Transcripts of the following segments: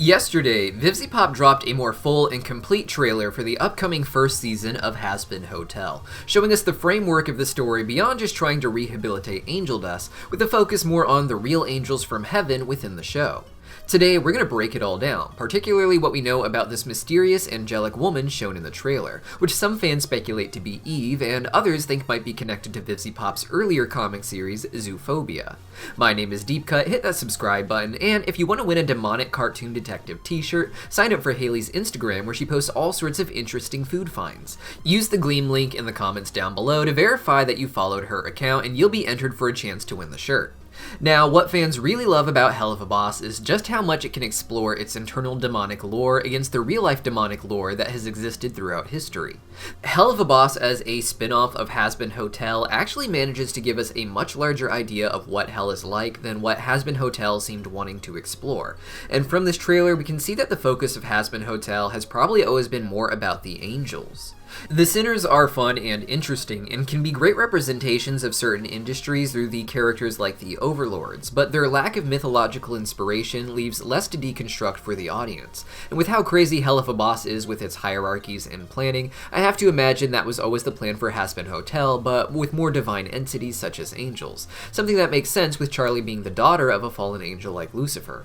Yesterday, VivziePop dropped a more full and complete trailer for the upcoming first season of Hazbin Hotel, showing us the framework of the story beyond just trying to rehabilitate angel dust, with a focus more on the real angels from heaven within the show. Today, we're going to break it all down, particularly what we know about this mysterious angelic woman shown in the trailer, which some fans speculate to be Eve, and others think might be connected to VivziePop's earlier comic series, Zoophobia. My name is Deepcut, hit that subscribe button, and if you want to win a demonic cartoon detective t-shirt, sign up for Hailey's Instagram where she posts all sorts of interesting food finds. Use the Gleam link in the comments down below to verify that you followed her account, and you'll be entered for a chance to win the shirt. Now, what fans really love about Helluva is just how much it can explore its internal demonic lore against the real-life demonic lore that has existed throughout history. Helluva as a spin-off of Hazbin Hotel actually manages to give us a much larger idea of what hell is like than what Hazbin Hotel seemed wanting to explore. And from this trailer, we can see that the focus of Hazbin Hotel has probably always been more about the angels. The sinners are fun and interesting, and can be great representations of certain industries through the characters like the overlords, but their lack of mythological inspiration leaves less to deconstruct for the audience. And with how crazy Helluva is with its hierarchies and planning, I have to imagine that was always the plan for Hazbin Hotel, but with more divine entities such as angels, something that makes sense with Charlie being the daughter of a fallen angel like Lucifer.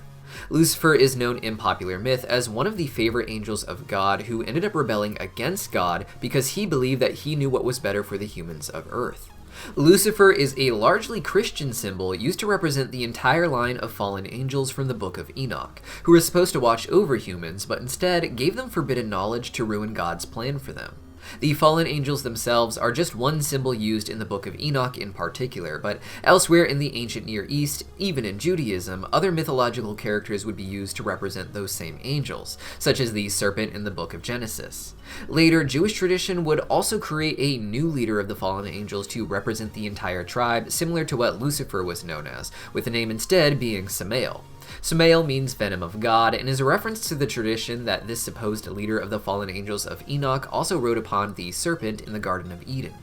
Lucifer is known in popular myth as one of the favorite angels of God who ended up rebelling against God because he believed that he knew what was better for the humans of Earth. Lucifer is a largely Christian symbol used to represent the entire line of fallen angels from the Book of Enoch, who were supposed to watch over humans, but instead gave them forbidden knowledge to ruin God's plan for them. The fallen angels themselves are just one symbol used in the Book of Enoch in particular, but elsewhere in the ancient Near East, even in Judaism, other mythological characters would be used to represent those same angels, such as the serpent in the Book of Genesis. Later, Jewish tradition would also create a new leader of the fallen angels to represent the entire tribe, similar to what Lucifer was known as, with the name instead being Samael. Samael means venom of God, and is a reference to the tradition that this supposed leader of the fallen angels of Enoch also rode upon the serpent in the Garden of Eden.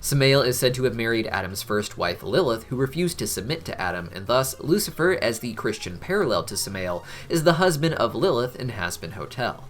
Samael is said to have married Adam's first wife Lilith, who refused to submit to Adam, and thus Lucifer, as the Christian parallel to Samael, is the husband of Lilith in Hazbin Hotel.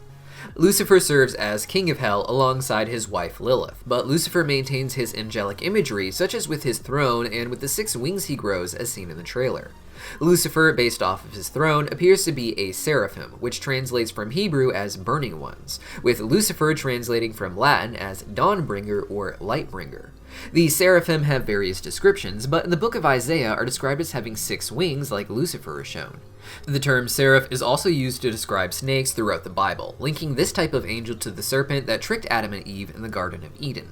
Lucifer serves as king of hell alongside his wife Lilith, but Lucifer maintains his angelic imagery, such as with his throne and with the 6 wings he grows as seen in the trailer. Lucifer, based off of his throne, appears to be a seraphim, which translates from Hebrew as burning ones, with Lucifer translating from Latin as dawnbringer or lightbringer. The seraphim have various descriptions, but in the book of Isaiah are described as having 6 wings like Lucifer is shown. The term seraph is also used to describe snakes throughout the Bible, linking this type of angel to the serpent that tricked Adam and Eve in the Garden of Eden.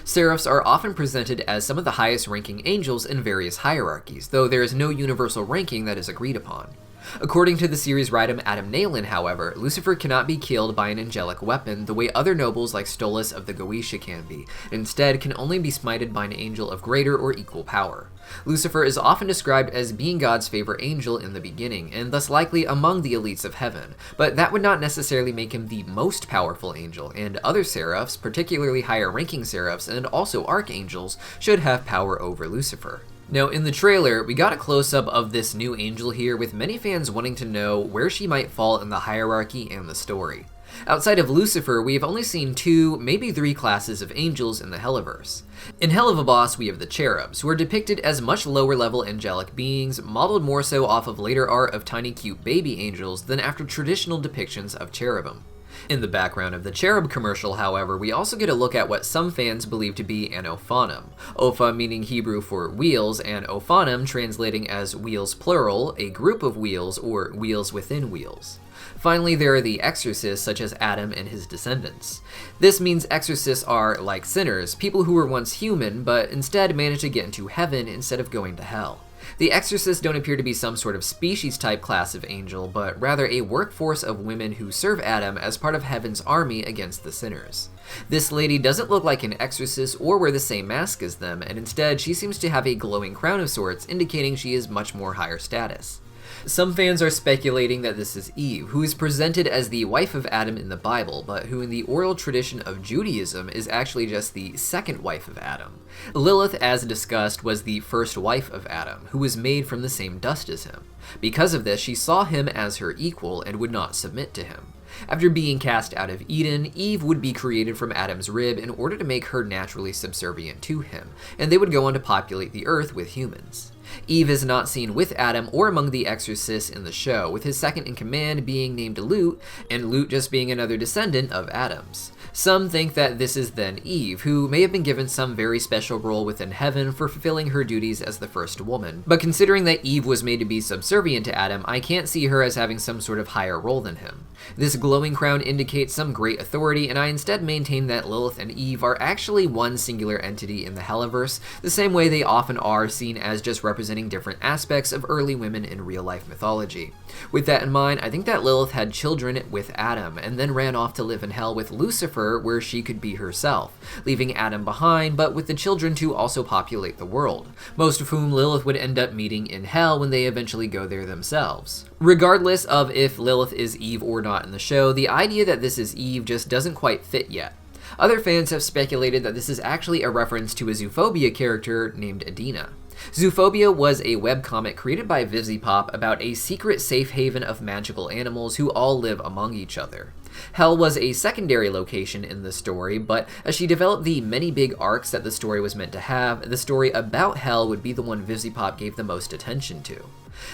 Seraphs are often presented as some of the highest ranking angels in various hierarchies, though there is no universal ranking that is agreed upon. According to the series writer Adam Nayland, however, Lucifer cannot be killed by an angelic weapon the way other nobles like Stolas of the Goetia can be, and instead can only be smited by an angel of greater or equal power. Lucifer is often described as being God's favorite angel in the beginning, and thus likely among the elites of heaven, but that would not necessarily make him the most powerful angel, and other seraphs, particularly higher ranking seraphs and also archangels, should have power over Lucifer. Now, in the trailer, we got a close-up of this new angel here, with many fans wanting to know where she might fall in the hierarchy and the story. Outside of Lucifer, we have only seen 2, maybe 3 classes of angels in the Helluverse. In Helluva we have the cherubs, who are depicted as much lower-level angelic beings, modeled more so off of later art of tiny cute baby angels than after traditional depictions of cherubim. In the background of the cherub commercial, however, we also get a look at what some fans believe to be an ophanim. Opha meaning Hebrew for wheels, and ophanim translating as wheels plural, a group of wheels, or wheels within wheels. Finally, there are the exorcists, such as Adam and his descendants. This means exorcists are, like sinners, people who were once human, but instead managed to get into heaven instead of going to hell. The exorcists don't appear to be some sort of species-type class of angel, but rather a workforce of women who serve Adam as part of heaven's army against the sinners. This lady doesn't look like an exorcist or wear the same mask as them, and instead she seems to have a glowing crown of sorts, indicating she is much more higher status. Some fans are speculating that this is Eve, who is presented as the wife of Adam in the Bible, but who in the oral tradition of Judaism is actually just the second wife of Adam. Lilith, as discussed, was the first wife of Adam, who was made from the same dust as him. Because of this, she saw him as her equal and would not submit to him. After being cast out of Eden, Eve would be created from Adam's rib in order to make her naturally subservient to him, and they would go on to populate the earth with humans. Eve is not seen with Adam or among the exorcists in the show, with his second in command being named Lut, and Lut just being another descendant of Adam's. Some think that this is then Eve, who may have been given some very special role within heaven for fulfilling her duties as the first woman. But considering that Eve was made to be subservient to Adam, I can't see her as having some sort of higher role than him. This glowing crown indicates some great authority, and I instead maintain that Lilith and Eve are actually one singular entity in the Helluverse, the same way they often are seen as just representing different aspects of early women in real-life mythology. With that in mind, I think that Lilith had children with Adam, and then ran off to live in hell with Lucifer, where she could be herself, leaving Adam behind, but with the children to also populate the world, most of whom Lilith would end up meeting in hell when they eventually go there themselves. Regardless of if Lilith is Eve or not in the show, the idea that this is Eve just doesn't quite fit yet. Other fans have speculated that this is actually a reference to a Zoophobia character named Adina. Zoophobia was a webcomic created by Vivzipop about a secret safe haven of magical animals who all live among each other. Hell was a secondary location in the story, but as she developed the many big arcs that the story was meant to have, the story about Hell would be the one Vivzipop gave the most attention to.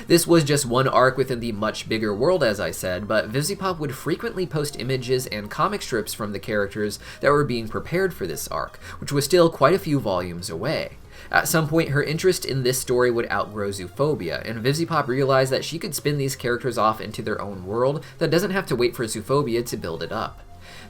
This was just one arc within the much bigger world, as I said, but Vivzipop would frequently post images and comic strips from the characters that were being prepared for this arc, which was still quite a few volumes away. At some point, her interest in this story would outgrow Zoophobia, and Vivzipop realized that she could spin these characters off into their own world that doesn't have to wait for Zoophobia to build it up.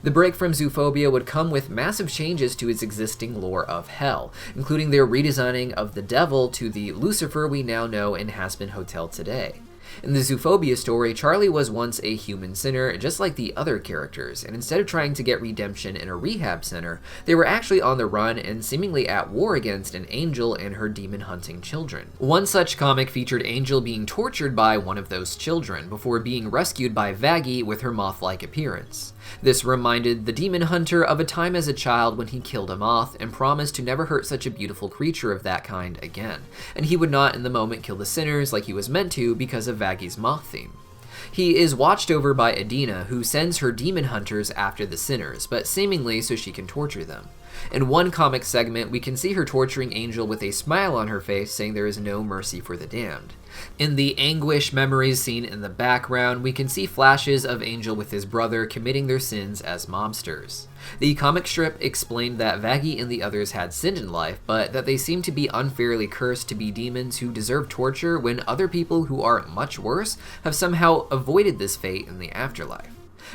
The break from Zoophobia would come with massive changes to its existing lore of Hell, including their redesigning of the devil to the Lucifer we now know in Hazbin Hotel today. In the Zoophobia story, Charlie was once a human sinner, just like the other characters, and instead of trying to get redemption in a rehab center, they were actually on the run and seemingly at war against an angel and her demon-hunting children. One such comic featured Angel being tortured by one of those children, before being rescued by Vaggie with her moth-like appearance. This reminded the demon hunter of a time as a child when he killed a moth and promised to never hurt such a beautiful creature of that kind again, and he would not in the moment kill the sinners like he was meant to because of Vaggie's moth theme. He is watched over by Adina, who sends her demon hunters after the sinners, but seemingly so she can torture them. In one comic segment, we can see her torturing Angel with a smile on her face, saying there is no mercy for the damned. In the anguish memories scene in the background, we can see flashes of Angel with his brother committing their sins as mobsters. The comic strip explained that Vaggie and the others had sinned in life, but that they seemed to be unfairly cursed to be demons who deserve torture when other people who are much worse have somehow avoided this fate in the afterlife.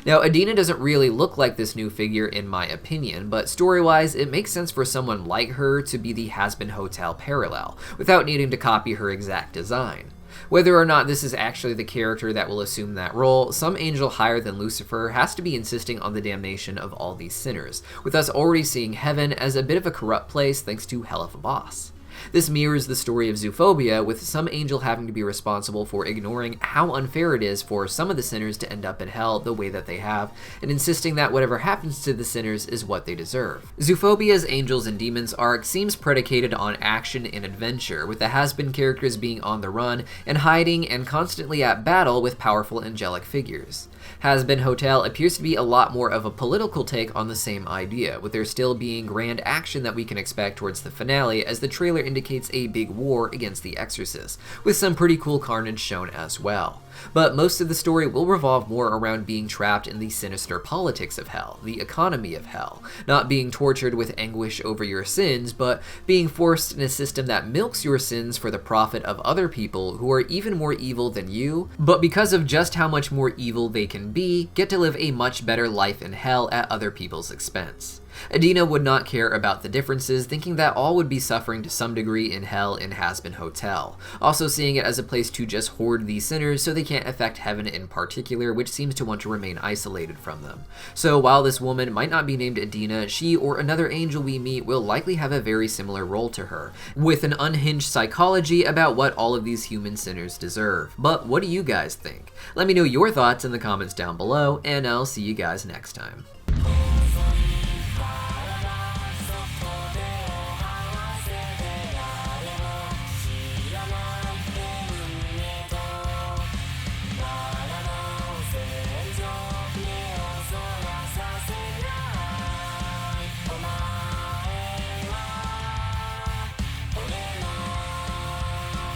Now, Adina doesn't really look like this new figure in my opinion, but story-wise, it makes sense for someone like her to be the Hazbin Hotel parallel, without needing to copy her exact design. Whether or not this is actually the character that will assume that role, some angel higher than Lucifer has to be insisting on the damnation of all these sinners, with us already seeing heaven as a bit of a corrupt place thanks to Helluva Boss. This mirrors the story of Zoophobia, with some angel having to be responsible for ignoring how unfair it is for some of the sinners to end up in hell the way that they have, and insisting that whatever happens to the sinners is what they deserve. Zoophobia's Angels and Demons arc seems predicated on action and adventure, with the Hazbin characters being on the run and hiding and constantly at battle with powerful angelic figures. Hazbin Hotel appears to be a lot more of a political take on the same idea, with there still being grand action that we can expect towards the finale, as the trailer indicates a big war against the Exorcist, with some pretty cool carnage shown as well. But most of the story will revolve more around being trapped in the sinister politics of hell, the economy of hell, not being tortured with anguish over your sins, but being forced in a system that milks your sins for the profit of other people who are even more evil than you, but because of just how much more evil they can be, get to live a much better life in hell at other people's expense. Adina would not care about the differences, thinking that all would be suffering to some degree in hell in Hazbin Hotel, also seeing it as a place to just hoard these sinners so they can't affect heaven in particular, which seems to want to remain isolated from them. So while this woman might not be named Adina, she or another angel we meet will likely have a very similar role to her, with an unhinged psychology about what all of these human sinners deserve. But what do you guys think? Let me know your thoughts in the comments down below, and I'll see you guys next time.